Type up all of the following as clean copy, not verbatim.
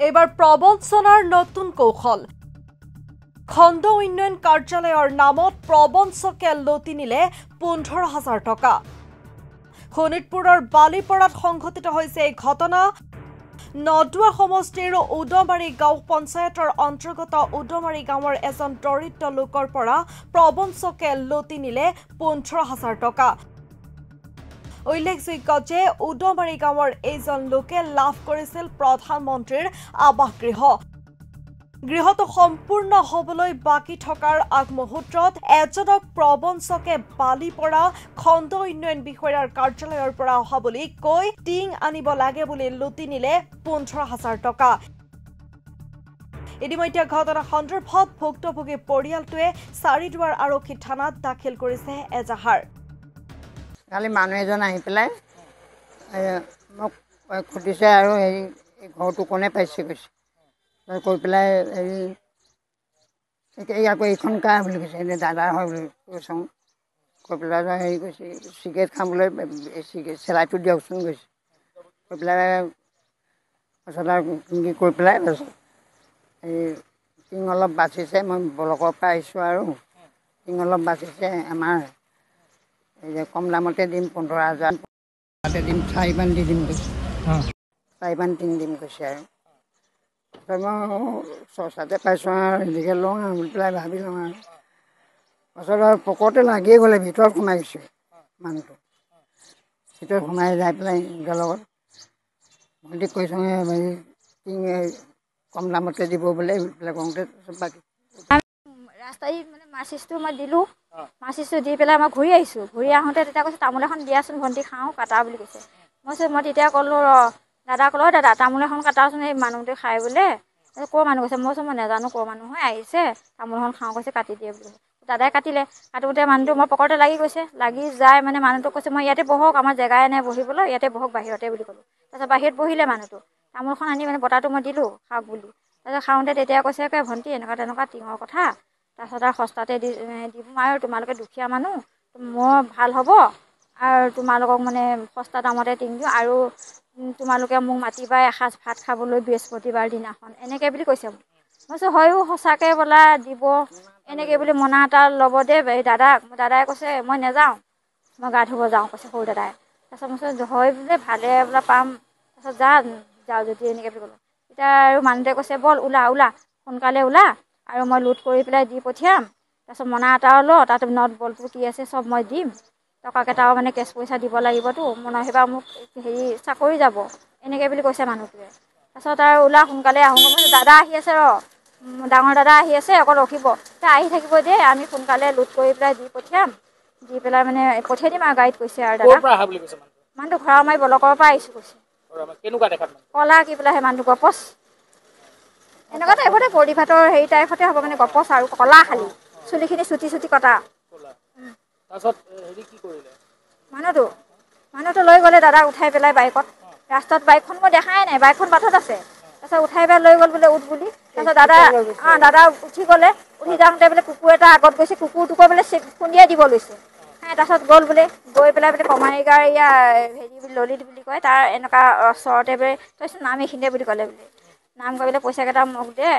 এবাৰ প্ৰবঞ্চনাৰ নতুন কৌশল খণ্ড উন্নয়ন কাৰ্যালয়ৰ নামত প্ৰবঞ্চকে লুটি নিলে 15,000 টকা। শোণিতপুৰৰ বালিপৰাত সংঘটিত হৈছে এই ঘটনা। নদুৱা সমষ্টিৰ উদমাৰী গাঁও পঞ্চায়তৰ অন্তৰ্গত উদমাৰী গাঁৱৰ এজন দৰিদ্ৰ লোকৰ পৰা প্ৰবঞ্চকে লুটি নিলে 15,000 টকা। উল্লেখযোগ্য যে উদমাৰী গাঁৱৰ এইজন লোকে লাভ কৰিছিল প্ৰধানমন্ত্ৰীৰ আৱাস গৃহ। গৃহটো সম্পূৰ্ণ হবলৈ বাকি থকাৰ আগমুহূৰ্তত এজনক প্ৰবঞ্চকে বালিপৰা খণ্ড উন্নয়ন বিষয়াৰ কাৰ্যালয়ৰ পৰা অহা বুলি কৈ টিং আনিব লাগে বুলি লুটি নিলে 15,000 টকা। ইতিমধ্যে ঘটনা সন্দৰ্ভত ভুক্তভোগী পৰিয়ালটোৱে চাৰিদুৱাৰ আৰক্ষী থানাত দাখিল কৰিছে এজাহাৰ। কালি মানুহ এজন আহি পেলাই মোক সুধিছে আৰু এই ঘৰটো কোনে পাইছে কৈছে। কৈ পেলাই আকৌ এইখন কাৰ বুলি কৈছে, এনেই দাদা হয় বুলি কৈছোঁ। কৈ পেলাই হেৰি কৈছে চিগাৰেট খাবলৈ চিগাৰেট চেলাইটো দিয়কচোন কৈছে। কৈ পেলাই তাৰপিছত আৰু কৈ পেলাই তাৰপিছত এই টিং অলপ বাচিছে, মই ব্লকৰ পৰা আহিছোঁ আৰু টিং অলপ বাচিছে আমাৰ এই যে কম দামতে দিম 15,000 তাতে দিম 4 মান দি দিম কৈছে। 4 মান টিং দিম কৈছে আৰু মই চৰ্চাতে পাইছোঁ আৰু এনেকৈ লওঁ আৰু বুলি পেলাই ভাবি লওঁ আৰু পাছত আৰু পকৰতে লাগিয়ে গ'লে ভিতৰত সোমাই গৈছে মানুহটো। ভিতৰত সোমাই যাই পেলাই নিজৰ লগত ভণ্টিক কৈছোঁ হেৰি টিং কম দামতে দিব বোলে পেলাই কওঁতে বাকী ৰাস্তাই মানে মাচিছটো মই দিলোঁ। মাচিছটো দি পেলাই মই ঘূৰি আহিছোঁ। ঘূৰি আহোঁতে তেতিয়া কৈছে তামোল এখন দিয়াচোন ভণ্টি খাওঁ কাটা বুলি কৈছে। মই তেতিয়া ক'লোঁ দাদা ক'লোঁ দাদা তামোল এখন কাটাচোন এই মানুহটোৱে খাই বোলে। ক'ৰ মানুহ কৈছে, মই নাজানো ক'ৰ মানুহ হয়, আহিছে তামোল এখন খাওঁ কৈছে কাটি দিয়ে বুলি। দাদাই কাটিলে। কাটোতে মানুহটো মই পকৰতে লাগি গৈছে। লাগি যাই মানে মানুহটোক কৈছে মই ইয়াতে বহক, আমাৰ জেগাই নাই বহিবলৈ, ইয়াতে বহক বাহিৰতে বুলি ক'লোঁ। তাৰপিছত বাহিৰত বহিলে মানুহটো। তামোলখন আনি মানে বতাহটো মই দিলোঁ খাওক বুলি। তাৰপিছত খাওঁতে তেতিয়া কৈছে ভণ্টি এনেকুৱা তেনেকুৱা টিঙৰ কথা, তাৰপিছত আৰু সস্তাতে দিম আৰু তোমালোকে দুখীয়া মানুহ মোৰ ভাল হ'ব আৰু তোমালোকক মানে সস্তা দামতে টিং দিওঁ আৰু তোমালোকে মোক মাতিবা এসাঁজ ভাত খাবলৈ বৃহস্পতিবাৰ দিনাখন এনেকৈ বুলি কৈছে মোক। মই কৈছোঁ হয়ো সঁচাকৈ বোলা দিব এনেকৈ বুলি মনা এটা ল'ব দে দাদাই কৈছে মই নাযাওঁ, মই গা ধুব যাওঁ কৈছে সৰু দাদাই। তাৰপিছত মই কৈছোঁ হয় বোলে ভালে বোলে পাম, তাৰপিছত যাওঁ যদি এনেকৈ বুলি ক'লোঁ। তেতিয়া আৰু মানুহটোৱে কৈছে ব'ল ওলা সোনকালে ওলা আৰু মই লোড কৰি পেলাই দি পঠিয়াম। তাৰপিছত মনা এটাও ল, তাত নট বলটো কি আছে চব মই দিম, টকাকেইটাও মানে কেছ পইচা দিব লাগিবতো, সেইবাৰ মোক হেৰি চাকৰি যাব এনেকৈ বুলি কৈছে মানুহটোৱে। তাৰপিছত আৰু ওলা সোনকালে আহোঁ, দাদা আহি আছে ডাঙৰ দাদা আহি আছে অকল ৰখিব, আহি থাকিব দেই আমি সোনকালে লোড কৰি পেলাই দি পঠিয়াম, দি পেলাই মানে পঠিয়াই দিম আৰু গাড়ীত কৈছে আৰু দাদা। মানুহটো ঘৰৰ মাৰি ব্লকৰ পৰা আহিছোঁ কৈছে। কলা কি পেলাই সেই মানুহটো গপচ এনেকুৱা টাইপতে পৰিভাতৰ হেৰি টাইপতে হ'ব মানে গপচ আৰু কলা খালি চুলিখিনি চুটি কটা। মানুহটো লৈ গ'লে দাদাক উঠাই পেলাই বাইকত। ৰাস্তাত বাইকখন মই দেখাই নাই, বাইকখন বাটত আছে। তাৰপিছত উঠাই পেলাই লৈ গ'ল বোলে উঠ বুলি। তাৰপিছত দাদা উঠি গ'লে, উঠি যাওঁতে বোলে কুকুৰ এটা আগত গৈছে, কুকুৰটোকো বোলে খুন্দিয়াই দিব লৈছে। তাৰপিছত গ'ল বোলে, গৈ পেলাই বোলে কমাৰিগাঁও হেৰি ললিত বুলি কয় তাৰ এনেকুৱা ওচৰতে বোলে তইচোন নাম এইখিনিতে বুলি ক'লে বোলে। নাম কৰি পেলাই পইচাকেইটা মোক দে,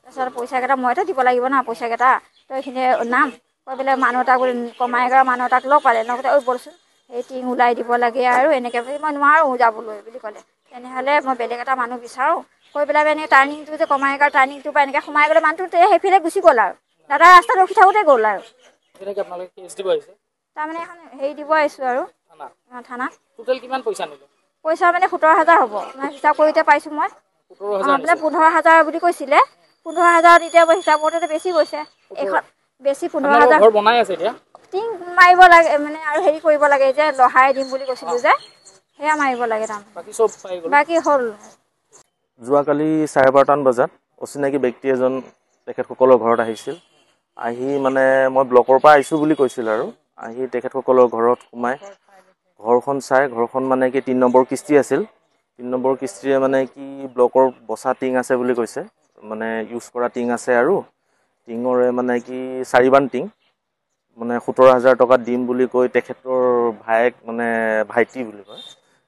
তাৰপিছত পইচাকেইটা মইতো দিব লাগিব না পইচাকেইটা, তই এইখিনি নাম কৈ পেলাই মানুহ এটাক কমাইগাঁৱৰ মানুহ এটাক লগ পালে, লগতে বলচোন এই টিং ওলাই দিব লাগে আৰু এনেকৈ বুলি মই নোৱাৰোঁ যাবলৈ বুলি ক'লে। তেনেহ'লে মই বেলেগ এটা মানুহ বিচাৰোঁ কৈ পেলাই এনেকৈ টাৰ্ণিংটো যে কমাইগাঁও টাৰ্ণিংটোৰ পৰা এনেকৈ সোমাই গ'লে মানুহটো সেইফালে গুচি গ'ল আৰু দাদা ৰাস্তাত ৰখি থাকোঁতে গ'ল আৰু। তাৰমানে এখন হেৰি দিব আহিছোঁ আৰু থানাত। পইচা মানে 17,000 হ'ব, মই হিচাপ কৰোঁতে পাইছোঁ মই। বোলে 15,000 বুলি কৈছিলে, 15,000 এতিয়া হিচাপ কৰোঁতে বেছি গৈছে। এইখন বেছি 15,000 টিং মাৰিব লাগে মানে আৰু হেৰি কৰিব লাগে যে লহাই দিম বুলি কৈছিলোঁ যে সেয়া মাৰিব লাগে তাৰমানে বাকী হ'ল। যোৱাকালি 12:30 বজাত অচিনাকি ব্যক্তি এজন তেখেতসকলৰ ঘৰত আহিছিল। আহি মানে মই ব্লকৰ পৰা আহিছোঁ বুলি কৈছিল আৰু আহি তেখেতসকলৰ ঘৰত সোমাই ঘৰখন চাই, ঘৰখন মানে কি 3 নম্বৰ কিস্তি আছিল। 3 নম্বৰ কিস্তিৰে মানে কি ব্লকৰ বচা টিং আছে বুলি কৈছে, মানে ইউজ কৰা টিং আছে আৰু টিঙৰে মানে কি 4 বান টিং মানে 17,000 টকা দিম বুলি কৈ তেখেতৰ ভায়েক মানে ভাইটি বুলি কয়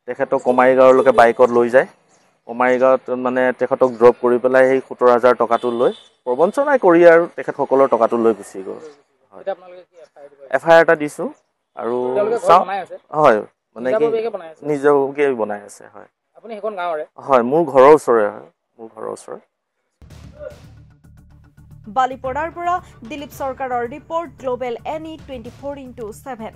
তেখেতক কমাৰিগাঁৱলৈকে বাইকত লৈ যায়। কমাৰীগাঁৱত মানে তেখেতক ড্ৰপ কৰি পেলাই সেই 17,000 টকাটো লৈ প্ৰবঞ্চনাই কৰি আৰু তেখেতসকলৰ টকাটো লৈ গুচি গ'ল। FIR এটা দিছোঁ আৰু হয় মানে কি নিজকে বনাই আছে। হয় হয় মোৰ ঘৰৰ ওচৰে হয়, মোৰ ঘৰৰ ওচৰে। বালিপৰাৰ পৰা দিলীপ চৰকাৰৰ ৰিপৰ্ট, গ্লোবেল NE 24/7।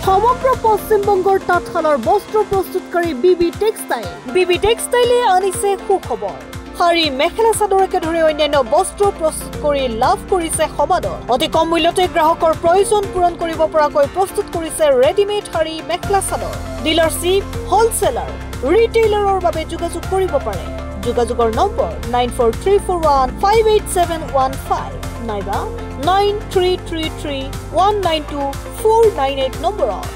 সমগ্ৰ পশ্চিমবংগৰ তাঁতশালৰ বস্ত্ৰ প্ৰস্তুতকাৰী বিবি টেক্সটাইল। বিবি টেক্সটাইলে আনিছে সুখবৰ। শাৰী, মেখেলা চাদৰকে ধৰি অন্যান্য বস্ত্ৰ প্ৰস্তুত কৰি লাভ কৰিছে সমাদৰ। অতি কম মূল্যতে গ্ৰাহকৰ প্ৰয়োজন পূৰণ কৰিব পৰাকৈ প্ৰস্তুত কৰিছে ৰেডিমেড শাৰী, মেখেলা চাদৰ। ডিলাৰশ্বিপ, হ'লচেলাৰ, ৰিটেইলাৰৰ বাবে যোগাযোগ কৰিব পাৰে। যোগাযোগৰ নম্বৰ 9434158715 নাইবা 9333192498 নম্বৰত।